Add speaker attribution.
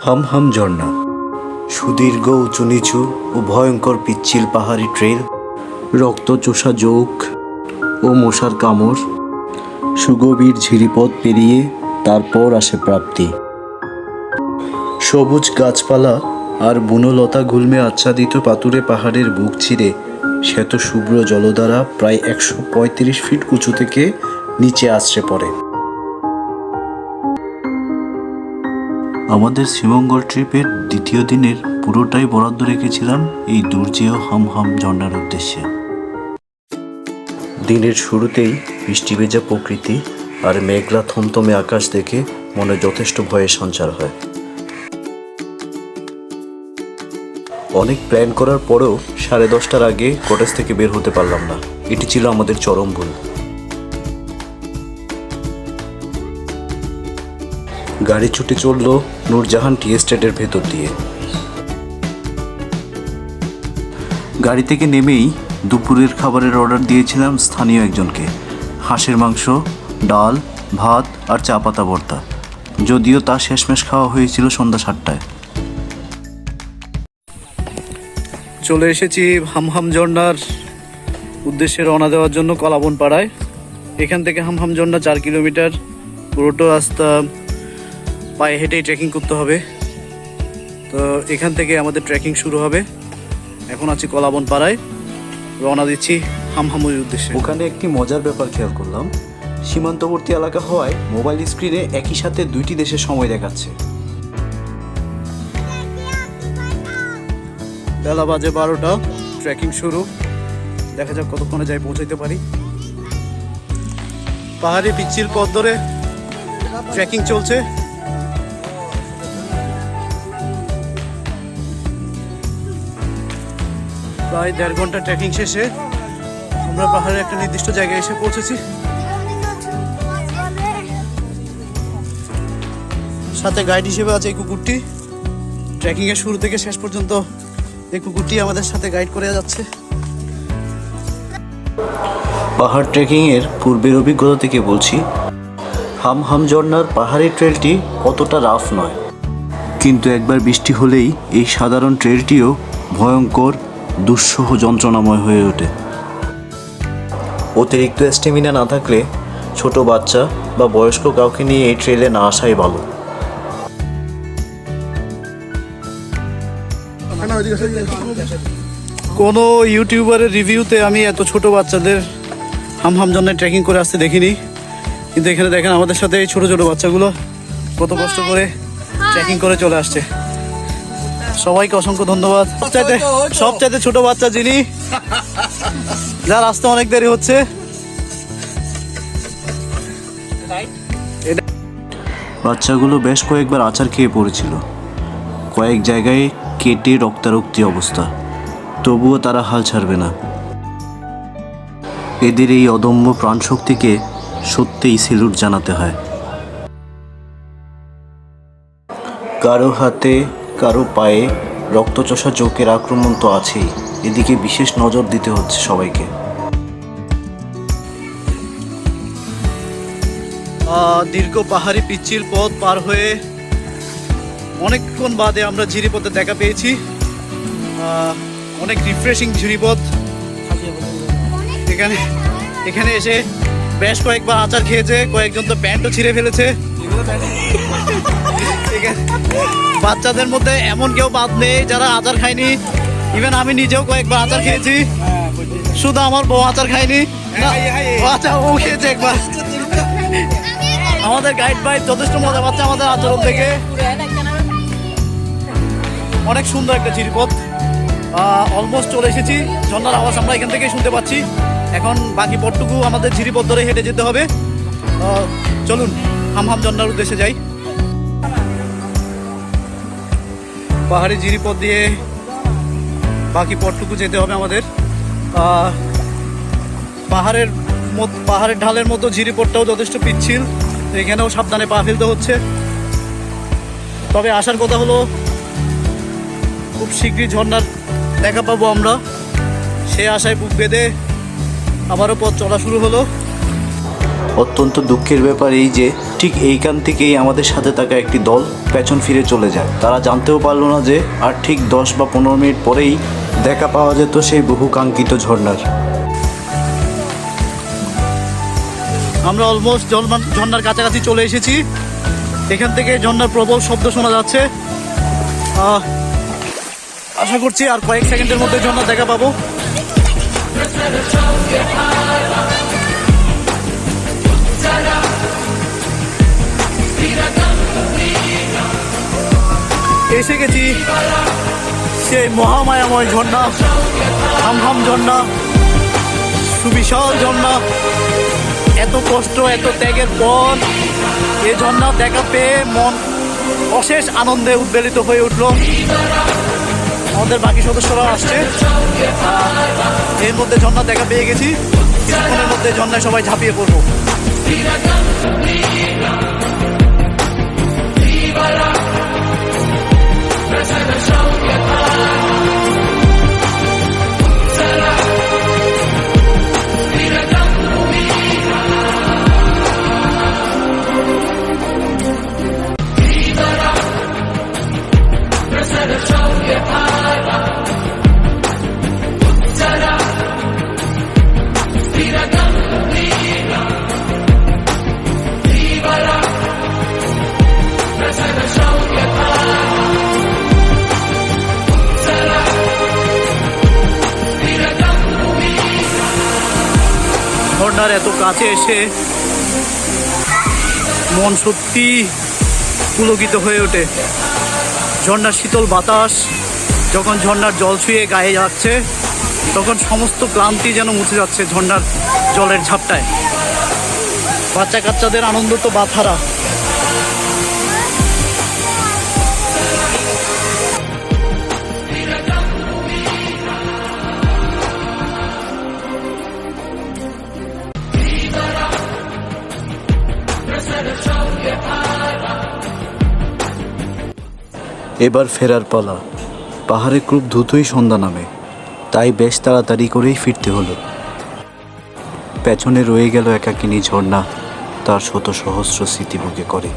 Speaker 1: হাম হাম ঝর্ণা, সুদীর্ঘ উঁচু নিচু ও ভয়ঙ্কর পিচ্ছিল পাহাড়ি ট্রেল, রক্তচোষা জোক ও মশার কামড়, সুগভীর ঝিরিপথ পেরিয়ে তারপর আসে প্রাপ্তি। সবুজ গাছপালা আর বনলতা গুল্মে আচ্ছাদিত পাতুরে পাহাড়ের বুক ছিঁড়ে শ্বেত শুভ্র জলধারা প্রায় 135 ফিট উঁচু থেকে নিচে আছড়ে পড়ে। আমাদের শ্রীমঙ্গল ট্রিপের দ্বিতীয় দিনের পুরোটাই বরাদ্দ রেখেছিলাম এই দুর্জেয় হাম হাম ঝর্ণার উদ্দেশ্যে। দিনের শুরুতেই বৃষ্টি ভেজা প্রকৃতি আর মেঘলা থমথমে আকাশ দেখে মনে যথেষ্ট ভয়ের সঞ্চার হয়। অনেক প্ল্যান করার পরেও 10:30টার আগে কটেজ থেকে বের হতে পারলাম না। এটি ছিল আমাদের চরম ভুল। গাড়ি ছুটে চলল নূরজাহান টি এস্টেটের ভেতর দিয়ে। গাড়ি থেকে নেমেই দুপুরের খাবারের অর্ডার দিয়েছিলাম স্থানীয় একজনকে। হাঁসের মাংস, ডাল, ভাত আর চা পাতা ভর্তা। যদিও তা শেষমেশ খাওয়া হয়েছিল সন্ধ্যা 7টায়। চলে এসেছি হাম হাম ঝর্ণার উদ্দেশ্যে রওনা দেওয়ার জন্য কলাবন পাড়ায়। এখান থেকে হাম হাম ঝর্ণা 4 কিলোমিটার। পুরোটা রাস্তা পায়ে হেঁটেই ট্রেকিং করতে হবে। তো এখান থেকে আমাদের ট্রেকিং শুরু হবে। এখন আছি কলাবন পাড়ায়, রওনা দিচ্ছি হাম হামের উদ্দেশ্যে। ওখানে একটি মজার ব্যাপার খেয়াল করলাম, সীমান্তবর্তী এলাকা হওয়ায় মোবাইল স্ক্রিনে একই সাথে 2টি দেশের সময় দেখাচ্ছে। বেলা বাজে 12টা, ট্রেকিং শুরু। দেখা যাক কতক্ষণে যাই পৌঁছাইতে পারি। পাহাড়ি পিচ্ছিল পথ ধরে ট্রেকিং চলছে। প্রায় 1.5 ঘন্টা ট্রেকিং শেষে আমরা পাহাড়ের একটা নির্দিষ্ট জায়গায় এসে পৌঁছেছি। সাথে গাইড হিসেবে আছে এই কুকুরটি। ট্রেকিং এর শুরু থেকে শেষ পর্যন্ত এই কুকুরটি আমাদের সাথে গাইড করে যাচ্ছে। পাহাড় ট্রেকিং এর পূর্বের অভিজ্ঞতা থেকে বলছি, হাম হাম ঝর্ণার পাহাড়ি ট্রেলটি অতটা রাফ নয়, কিন্তু একবার বৃষ্টি হলেই এই সাধারণ ট্রেলটিও ভয়ঙ্কর, দুঃসহ যন্ত্রণাময় হয়ে ওঠে। অতিরিক্ত স্ট্যামিনা না থাকলে ছোট বাচ্চা বা বয়স্ক কাউকে নিয়ে এই ট্রেলে না আসাই ভালো। কোনো ইউটিউবারের রিভিউতে আমি এত ছোট বাচ্চাদের হাম হাম ঝর্ণায় ট্রেকিং করে আসতে দেখিনি, কিন্তু এখানে দেখেন আমাদের সাথে এই ছোট ছোট বাচ্চাগুলো কত কষ্ট করে ট্রেকিং করে চলে আসছে। সবাইকে অসংখ্য ধন্যবাদ। সবচাইতে ছোট বাচ্চা যিনি, যার আসতে অনেক দেরি হচ্ছে। বাচ্চাগুলো বেশ কয়েকবার আছাড় খেয়ে পড়েছিল, কয়েক জায়গায় কেটে রক্তারক্তি অবস্থা, তবুও তারা হাল ছাড়বে না। এদের এই অদম্য প্রাণশক্তিকে সত্যিই স্যালুট জানাতে হয়। কারো হাতে কারো পায়ে রক্তচোষা জোকের আক্রমণ তো আছেই, এদিকে বিশেষ নজর দিতে হচ্ছে সবাইকে। দীর্ঘ পাহাড়ি পিচ্ছিল পথ পার হয়ে অনেকক্ষণ বাদে আমরা ঝিরিপথে দেখা পেয়েছি। অনেক রিফ্রেশিং ঝিরিপথ। এখানে এসে বেশ কয়েকবার আচার খেয়েছে, কয়েকজন তো প্যান্টও ছিঁড়ে ফেলেছে। বাচ্চাদের মধ্যে এমন কেউ বাদ নেই যারা আচার খায়নি। ইভেন আমি নিজেও কয়েকবার আচার খেয়েছি, শুধু আমার বউ আচার খায়নি, ও খেয়েছে একবার। আমাদের গাইড ভাই যথেষ্ট মজা পাচ্ছে আমাদের আচরণ থেকে। অনেক সুন্দর একটা ঝিরিপথ। অলমোস্ট চলে এসেছি। ঝর্ণার আওয়াজ আমরা এখান থেকে শুনতে পাচ্ছি। এখন বাকি পথটুকু আমাদের ঝিরিপথ ধরে হেঁটে যেতে হবে। চলুন হাম হাম ঝর্ণার উদ্দেশ্যে যাই। পাহাড়ি ঝিরিপথ দিয়ে বাকি পথটুকু যেতে হবে আমাদের। পাহাড়ের ঢালের মতো ঝিরিপথটাও যথেষ্ট পিচ্ছিল, এখানেও সাবধানে পা ফেলতে হচ্ছে। তবে আসার কথা হলো খুব শীঘ্রই ঝর্ণার দেখা পাবো আমরা। সে আশায় বুক বেঁধে আবারও পথ চলা শুরু হলো। অত্যন্ত দুঃখের ব্যাপার এই যে ঠিক এইখান থেকেই আমাদের সাথে থাকা একটি দল পেছন ফিরে চলে যায়। তারা জানতেও পারলো না যে আর ঠিক 10 বা 15 মিনিট পরেই দেখা পাওয়া যেত সেই বহু কাঙ্ক্ষিত ঝর্ণার। আমরা অলমোস্ট ঝর্ণার কাছাকাছি চলে এসেছি। এখান থেকে ঝর্ণার প্রবল শব্দ শোনা যাচ্ছে। আশা করছি আর কয়েক সেকেন্ডের মধ্যে ঝর্ণা দেখা পাবো। এসে গেছি সেই মহামায়াময় ঝর্ণা, হামহাম ঝর্ণা, সুবিশাল ঝর্ণা। এত কষ্ট, এত ত্যাগের পর এই ঝর্ণা দেখা পেয়ে মন অশেষ আনন্দে উদ্বেলিত হয়ে উঠল। আমাদের বাকি সদস্যরাও আসছে। এর মধ্যে ঝর্ণা দেখা পেয়ে গেছি। কিছুক্ষণের মধ্যে ঝর্ণায় সবাই ঝাঁপিয়ে পড়বো। ঝর্ণার এত কাছে এসে মন সত্যি পুলকিত হয়ে ওঠে। ঝর্ণার শীতল বাতাস যখন ঝর্ণার জল ছুঁয়ে গায়ে যাচ্ছে, তখন সমস্ত ক্লান্তি যেন মুছে যাচ্ছে ঝর্ণার জলের ঝাপটায়। বাচ্চা কাচ্চাদের আনন্দ তো বাথারা। এবার ফেরার পালা। পাহাড়ে খুব দ্রুতই সন্ধ্যা নামে, তাই বেশ তাড়াতাড়ি করেই ফিরতে হলো। পেছনে রয়ে গেল একাকিনী ঝর্ণা তার শত সহস্র স্মৃতি বুকে করে।